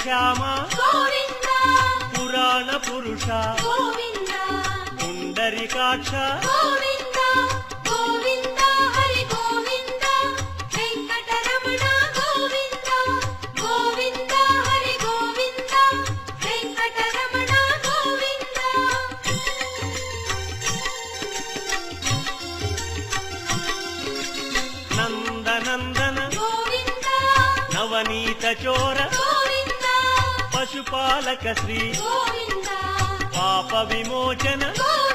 శ్యామ గోవింద పురాణ పురుష గోవింద పుండరీకాక్ష గోవింద గోవింద హరి గోవింద వెంకటరమణ గోవింద గోవింద హరి గోవింద వెంకటరమణ గోవింద నందనందన గోవింద నవనీత చోర గోవింద పశుపాలక శ్రీ గోవింద పాప విమోచన గోవింద